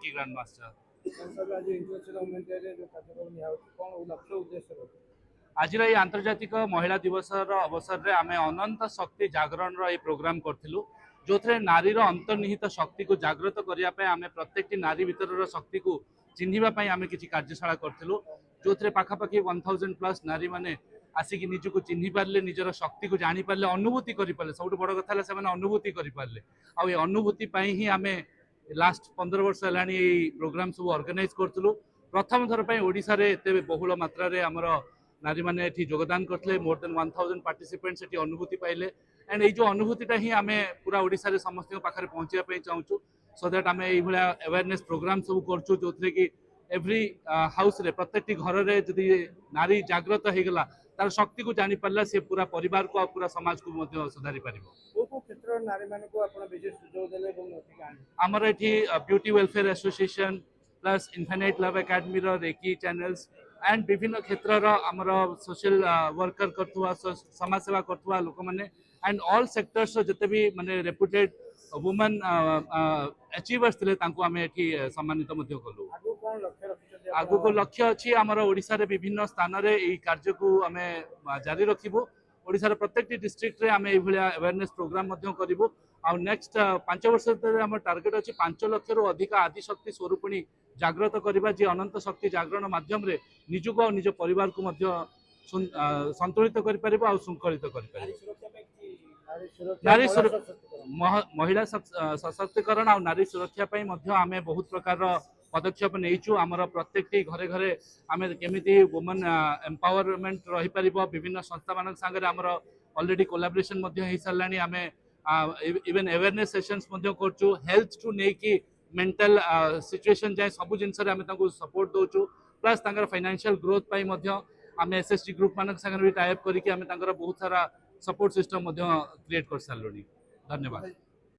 की grand master आज ये आंतर्जातिक महिला दिवस अवसर में आम अनंत शक्ति जागरण प्रोग्राम करूँ जो थे नारीर अंतर्निहित शक्ति को जागृत करने आम प्रत्येक नारी भीतर शक्ति को चिन्हवाई आम किसी कार्यशाला करूँ जो थे पाखापाखि 1000+ नारी मैंने आसिक निजक चिन्ह पारे निजर शक्ति को जापारे अनुभूति करें सब बड़ कथा से अनुभूति करें अनुभूति ही आम लास्ट 15 वर्ष है प्रोग्राम सब ऑर्गेनाइज करूँ प्रथम थर पर ओडिशा रे एते बहुल मात्रा रे हमर नारी माने एठी योगदान करथले मोर देन 1000 पार्टिसिपेंट्स एठी अनुभूति पाइले एंड ए जो अनुभूतिटा ही आमे पूरा ओडिशा रे समस्त पाखरे पहुंचिया पे चाहूछु सो दैट आमे ए भला अवेयरनेस प्रोग्राम सब करछु जोथरे कि एवरी हाउस रे प्रत्येक घर रे जदी नारी जागृत हे गेला तार शक्ति को जानि परला से पूरा परिवार को पूरा समाज को मध्ये सुधारी परिबो को क्षेत्र नारी माने को आपण विशेष सुझाव देले एवं अधिकार हमर एठी beauty welfare association plus infinite love academy reiki channels and विभिन्न क्षेत्र आमर सोशल वर्कर करथुवा समाज सेवा करथुवा लोक माने एंड ऑल सेक्टर्स जते भी माने रेपुटेड वुमेन अचीवर्स थिले तांको आमे एठी सम्मानित मध्ये कलु आगु को लक्ष्य अछि हमर ओडिसा रे विभिन्न स्थान रे एई कार्य को आमे जारी रखिबो ओडिसा रे प्रत्येक डिस्ट्रिक्ट रे आमे एई भलिया अवेयरनेस प्रोग्राम मध्ये करिवो आ नेक्स्ट 5 वर्ष रे हमर टार्गेट अछि 5 लाख रु अधिक आदि शक्ति स्वरूपिणी जागृत करबा जे अनंत शक्ति जागरण माध्यम रे निजुको और निज परिवार को मध्य संतुलित करि परिबो आ शृंखलित करि परिबो नारी महिला सशक्तिकरण और नारी सुरक्षा पई मध्य आमे बहुत प्रकार पदक्षेप नहींचु आमर प्रत्येक घरे घरे आम केमी वुमेन एम्पावरमेंट रही पारिबो विभिन्न संस्था मान संगे आमर ऑलरेडी कोलैबोरेशन हो सारे आम इवन अवेयरनेस सेशंस करछु हेल्थ टू नेकी मेंटल सिचुएशन जाए सब जिनस आम सपोर्ट दौचु प्लस फाइनेंशियल ग्रोथ आम एसएसटी ग्रुप मान संगे भी टाइप करके बहुत सारा सपोर्ट सिस्टम क्रिएट कर सारे धन्यवाद।